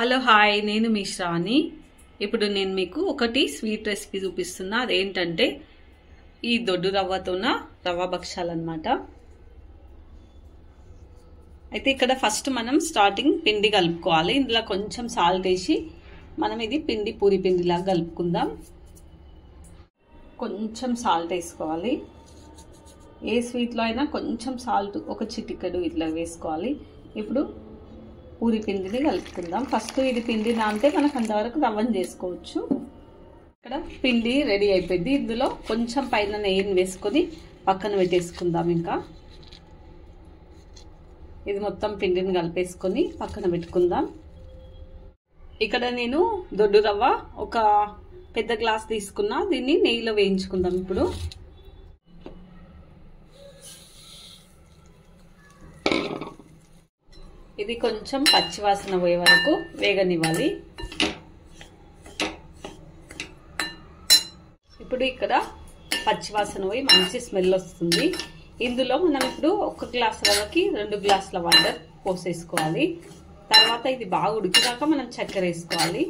Hello hi, నేను మీ శ్రావణి. ఇప్పుడు నేను మీకు ఒకటి స్వీట్ రెసిపీ చూపిస్తున్నా. అదేంటంటే ఈ దొడ్డు రవ్వతోన రవ్వ భక్షాలు అన్నమాట. అయితే ఇక్కడ ఫస్ట్ మనం స్టార్టింగ్ పిండి కలుపుకోవాలి. ఇందులో కొంచెం సాల్ట్ వేసి మనం ఇది పిండి పూరి పిండిలాగా కలుపుకుందాం. కొంచెం సాల్ట్ వేసుకోవాలి. ఏ స్వీట్లో అయినా కొంచెం సాల్ట్ ఒక చిటికెడు ఇట్లా వేసుకోవాలి. ఇప్పుడు పూరి పిండిని కలుపుకుందాం. ఫస్ట్ ఇది పిండి నానితే మనకు అంతవరకు రవ్వను చేసుకోవచ్చు. ఇక్కడ పిండి రెడీ అయిపోయింది. ఇందులో కొంచెం పైన నెయ్యిని వేసుకొని పక్కన పెట్టేసుకుందాం. ఇంకా ఇది మొత్తం పిండిని కలిపేసుకొని పక్కన పెట్టుకుందాం. ఇక్కడ నేను దొడ్డు రవ్వ ఒక పెద్ద గ్లాస్ తీసుకున్నా. దీన్ని నెయ్యిలో వేయించుకుందాం. ఇప్పుడు ఇది కొంచెం పచ్చివాసన పోయే వరకు వేగనివ్వాలి. ఇప్పుడు ఇక్కడ పచ్చివాసన పోయి మంచి స్మెల్ వస్తుంది. ఇందులో మనం ఇప్పుడు ఒక గ్లాస్ రవ్వకి 2 గ్లాసుల వాటర్ పోసేసుకోవాలి. తర్వాత ఇది బాగా ఉడికినాక మనం చక్కెర వేసుకోవాలి.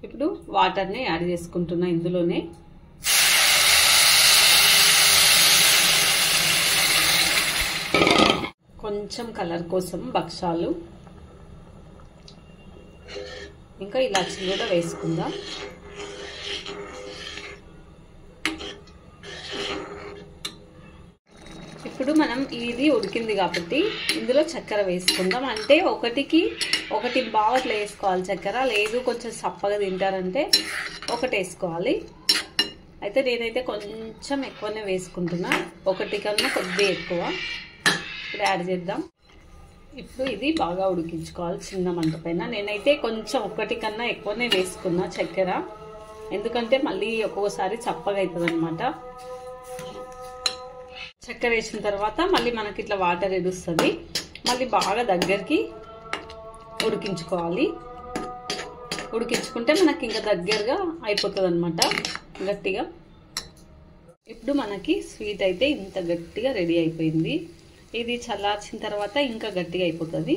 ఇప్పుడు వాటర్ని యాడ్ చేసుకుంటున్నా. ఇందులోనే కొంచెం కలర్ కోసం భక్షాలు, ఇంకా ఇలాచీలు కూడా వేసుకుందాం. ఇప్పుడు మనం ఇది ఉడికింది కాబట్టి ఇందులో చక్కెర వేసుకుందాం. అంటే ఒకటికి 1 బావట్ల వేసుకోవాలి చక్కెర. లేదు కొంచెం సప్పగా తింటారంటే 1 వేసుకోవాలి. అయితే నేనైతే కొంచెం ఎక్కువనే వేసుకుంటున్నా. 1 కన్నా కొద్దిగా ఎక్కువ. ఇప్పుడు యాడ్ చేద్దాం. ఇప్పుడు ఇది బాగా ఉడికించుకోవాలి చిన్న మంట పైన. నేనైతే కొంచెం 1 కన్నా ఎక్కువనే వేసుకున్నా చక్కెర. ఎందుకంటే మళ్ళీ ఒక్కొక్కసారి చప్పగా అవుతుంది అనమాట. చక్కెర వేసిన తర్వాత మళ్ళీ మనకి ఇట్లా వాటర్ ఎడుస్తుంది. మళ్ళీ బాగా దగ్గరికి ఉడికించుకోవాలి. ఉడికించుకుంటే మనకి ఇంకా దగ్గరగా అయిపోతుంది అనమాట, గట్టిగా. ఇప్పుడు మనకి స్వీట్ అయితే ఇంత గట్టిగా రెడీ అయిపోయింది. ఇది చల్లార్చిన తర్వాత ఇంకా గట్టిగా అయిపోతుంది.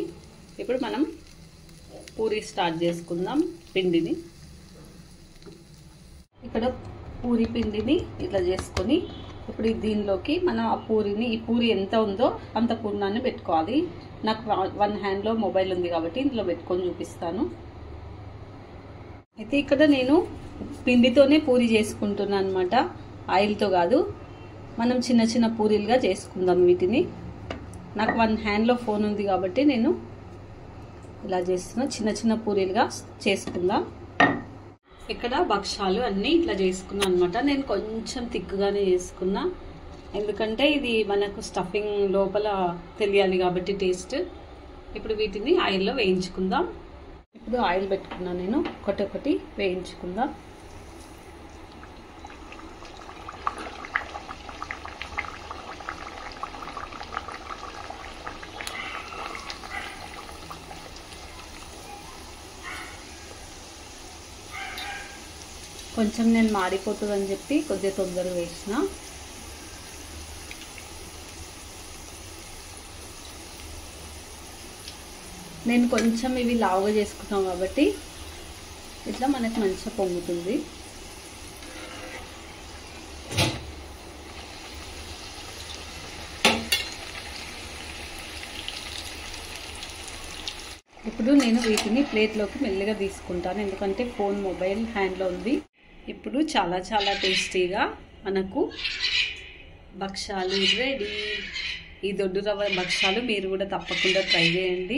ఇప్పుడు మనం పూరి స్టార్ట్ చేసుకుందాం. పిండిని ఇక్కడ పూరి పిండిని ఇట్లా చేసుకొని ఇప్పుడు దీనిలోకి మనం ఆ పూరిని, ఈ పూరి ఎంత ఉందో అంత పూర్ణాన్ని పెట్టుకోవాలి. నాకు 1 హ్యాండ్లో మొబైల్ ఉంది కాబట్టి ఇందులో పెట్టుకొని చూపిస్తాను. అయితే ఇక్కడ నేను పిండితోనే పూరి చేసుకుంటున్నాను అనమాట, ఆయిల్తో కాదు. మనం చిన్న చిన్న పూరీలుగా చేసుకుందాం వీటిని. నాకు 1 హ్యాండ్లో ఫోన్ ఉంది కాబట్టి నేను ఇలా చేస్తున్నా. చిన్న చిన్న పూరీలుగా చేసుకుందాం. ఇక్కడ భక్షాలు అన్నీ ఇట్లా చేసుకున్నాను అనమాట. నేను కొంచెం తిక్కుగానే చేసుకున్నా, ఎందుకంటే ఇది మనకు స్టఫింగ్ లోపల తెలియాలి కాబట్టి టేస్ట్. ఇప్పుడు వీటిని ఆయిల్లో వేయించుకుందాం. ఇప్పుడు ఆయిల్ పెట్టుకున్నా నేను. ఒకటి వేయించుకుందాం. కొంచెం నేను మాడిపోతుందని చెప్పి కొద్దిగా తొందరగా వేసిన. నేను కొంచెం ఇవి లావుగా చేసుకున్నాం కాబట్టి ఇట్లా మనకి మంచిగా పొంగుతుంది. ఇప్పుడు నేను వీటిని ప్లేట్లోకి మెల్లిగా తీసుకుంటాను, ఎందుకంటే ఫోన్ మొబైల్ హ్యాండ్లో ఉంది. ఇప్పుడు చాలా చాలా టేస్టీగా మనకు భక్షాలు రెడీ. ఈ దొడ్డు రవ్వ భక్షాలు మీరు కూడా తప్పకుండా ట్రై చేయండి.